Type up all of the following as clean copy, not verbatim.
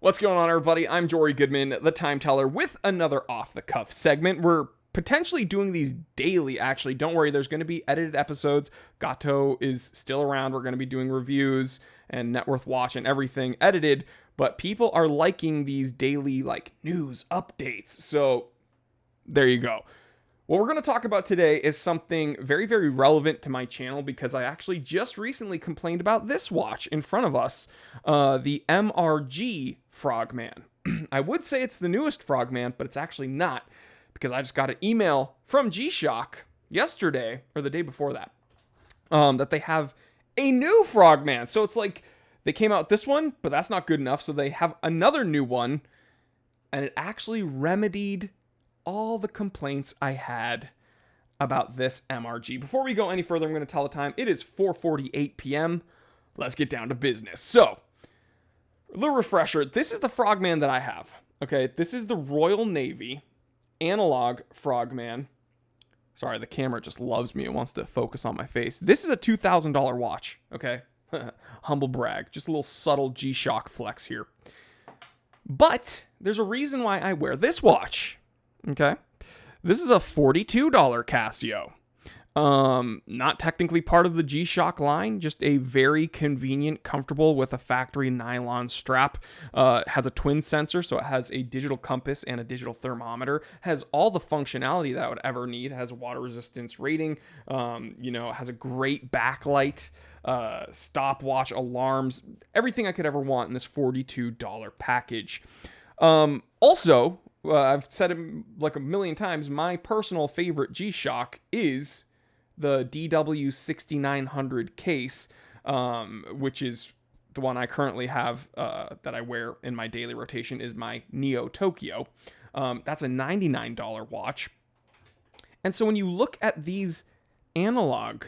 What's going on, everybody? I'm Jory Goodman, the Time Teller, with another off-the-cuff segment. We're potentially doing these daily, actually. Don't worry, there's going to be edited episodes. Gato is still around. We're going to be doing reviews and Net Worth Watch and everything edited, but people are liking these daily, news updates. So, there you go. What we're going to talk about today is something very, very relevant to my channel because I actually just recently complained about this watch in front of us, the MRG Frogman. I would say it's the newest Frogman, but it's actually not because I just got an email from G-Shock yesterday, or the day before that, that they have a new Frogman. So it's like they came out with this one, but that's not good enough. So they have another new one, and it actually remedied all the complaints I had about this MRG. Before we go any further, I'm going to tell the time. It is 4:48 p.m. Let's get down to business. So, a little refresher. This is the Frogman that I have. Okay, this is the Royal Navy analog Frogman. Sorry, the camera just loves me. It wants to focus on my face. This is a $2,000 watch. Okay, humble brag. Just a little subtle G-Shock flex here. But there's a reason why I wear this watch. Okay, this is a $42 Casio. Not technically part of the G-Shock line, just a very convenient, comfortable with a factory nylon strap. Has a twin sensor, so it has a digital compass and a digital thermometer. Has all the functionality that I would ever need. Has a water resistance rating. Has a great backlight, stopwatch, alarms, everything I could ever want in this $42 package. Also, I've said it like a million times, my personal favorite G-Shock is the DW6900 case, which is the one I currently have that I wear in my daily rotation, is my Neo Tokyo. That's a $99 watch. And so when you look at these analog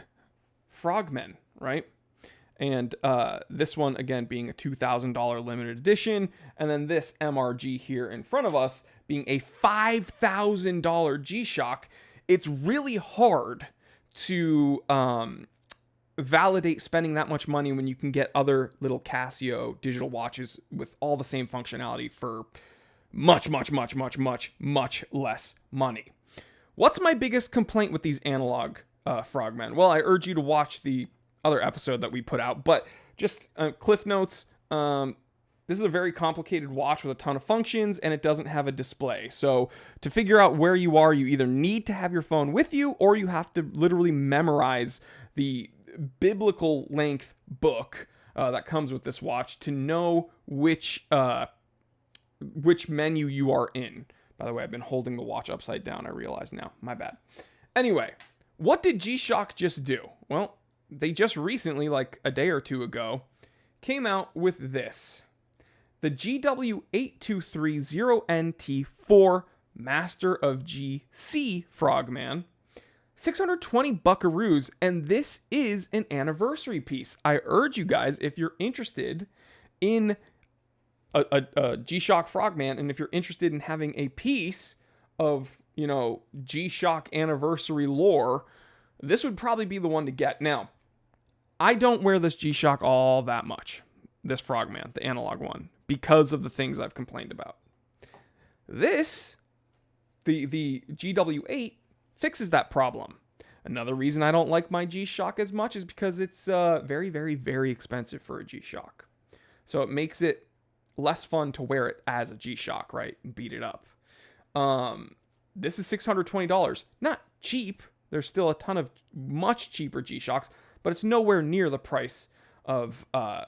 Frogmen, right? And this one, again, being a $2,000 limited edition. And then this MRG here in front of us being a $5,000 G-Shock. It's really hard to validate spending that much money when you can get other little Casio digital watches with all the same functionality for much, much, much, much, much, much less money. What's my biggest complaint with these analog Frogmen? Well, I urge you to watch the other episode that we put out, but just cliff notes. This is a very complicated watch with a ton of functions, and it doesn't have a display. So to figure out where you are, you either need to have your phone with you, or you have to literally memorize the biblical length book that comes with this watch to know which menu you are in. By the way, I've been holding the watch upside down, I realize now. My bad. Anyway, what did G-Shock just do? Well, they just recently, like a day or two ago, came out with this. The GW8230NT4 Master of GC Frogman. 620 buckaroos, and this is an anniversary piece. I urge you guys, if you're interested in a G-Shock Frogman, and if you're interested in having a piece of, G-Shock anniversary lore, this would probably be the one to get. Now, I don't wear this G-Shock all that much, this Frogman, the analog one, because of the things I've complained about. This, the GW8, fixes that problem. Another reason I don't like my G-Shock as much is because it's very, very, very expensive for a G-Shock. So it makes it less fun to wear it as a G-Shock, right, and beat it up. This is $620. Not cheap. There's still a ton of much cheaper G-Shocks, but it's nowhere near the price of the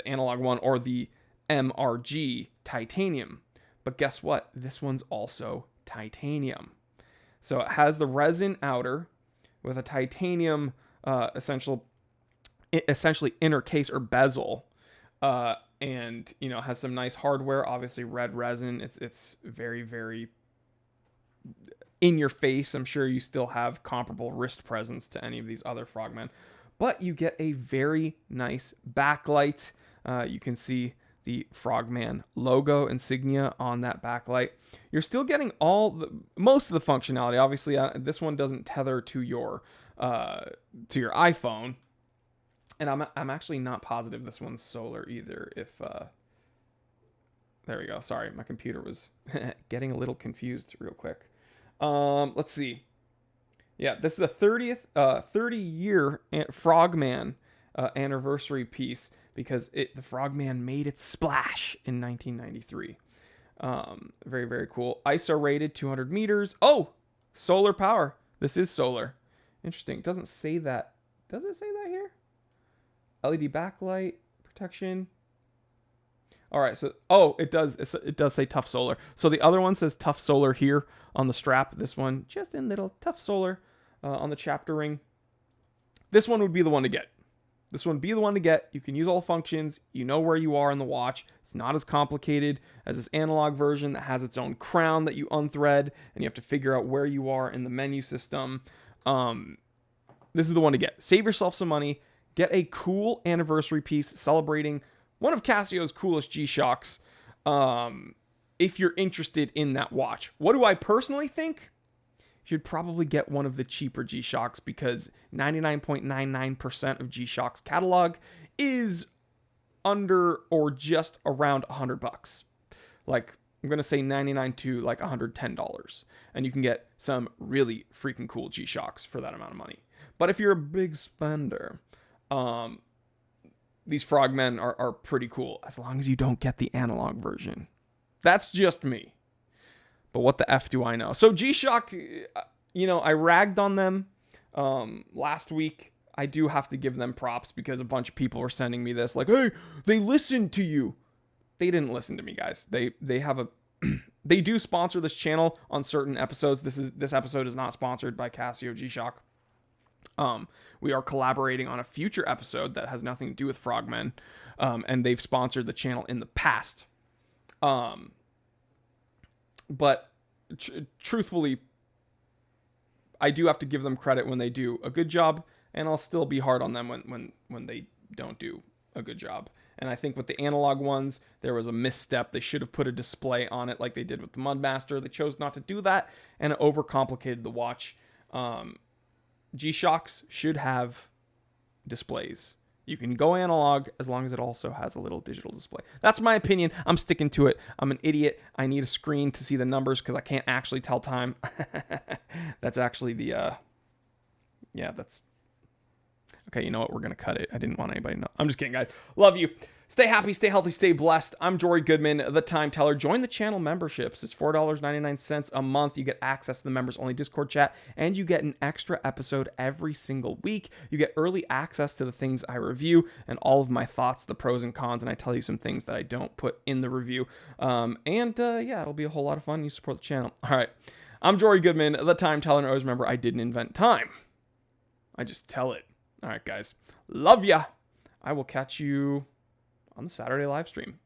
analog one or the MRG titanium. But guess what? This one's also titanium. So it has the resin outer with a titanium essentially inner case or bezel, and has some nice hardware. Obviously, red resin. It's very, very in your face. I'm sure you still have comparable wrist presence to any of these other Frogmen, but you get a very nice backlight. You can see the Frogman logo insignia on that backlight. You're still getting most of the functionality. Obviously, this one doesn't tether to your iPhone, and I'm actually not positive this one's solar either. There we go. Sorry, my computer was getting a little confused real quick. Let's see. Yeah, this is a 30-year Frogman anniversary piece because the Frogman made its splash in 1993. Very, very cool. ISO rated 200 meters. Oh, solar power. This is solar. Interesting. It doesn't say that. Does it say that here? LED backlight protection. All right, so it does. It does say Tough Solar. So the other one says Tough Solar here on the strap. This one just in little Tough Solar on the chapter ring. This one would be the one to get. This one would be the one to get. You can use all functions. You know where you are in the watch. It's not as complicated as this analog version that has its own crown that you unthread, and you have to figure out where you are in the menu system. This is the one to get. Save yourself some money. Get a cool anniversary piece celebrating one of Casio's coolest G-Shocks, if you're interested in that watch. What do I personally think? You should probably get one of the cheaper G-Shocks because 99.99% of G-Shock's catalog is under or just around $100. Like, I'm going to say 99 to like $110. And you can get some really freaking cool G-Shocks for that amount of money. But if you're a big spender, these Frogmen are pretty cool, as long as you don't get the analog version. That's just me. But what the F do I know? So G-Shock, I ragged on them last week. I do have to give them props because a bunch of people were sending me this, like, hey, they listened to you. They didn't listen to me, guys. They have a... they do sponsor this channel on certain episodes. This episode is not sponsored by Casio G-Shock. We are collaborating on a future episode that has nothing to do with Frogmen, and they've sponsored the channel in the past. But truthfully, I do have to give them credit when they do a good job, and I'll still be hard on them when they don't do a good job. And I think with the analog ones, there was a misstep. They should have put a display on it like they did with the Mudmaster. They chose not to do that, and it overcomplicated the watch. G-Shocks should have displays. You can go analog as long as it also has a little digital display. That's my opinion. I'm sticking to it. I'm an idiot. I need a screen to see the numbers because I can't actually tell time. That's actually the... that's... Okay, you know what? We're going to cut it. I didn't want anybody to know. I'm just kidding, guys. Love you. Stay happy, stay healthy, stay blessed. I'm Jory Goodman, the Time Teller. Join the channel memberships. It's $4.99 a month. You get access to the members-only Discord chat, and you get an extra episode every single week. You get early access to the things I review and all of my thoughts, the pros and cons, and I tell you some things that I don't put in the review. It'll be a whole lot of fun. You support the channel. All right. I'm Jory Goodman, the Time Teller, and always remember, I didn't invent time. I just tell it. All right, guys. Love ya. I will catch you on the Saturday live stream.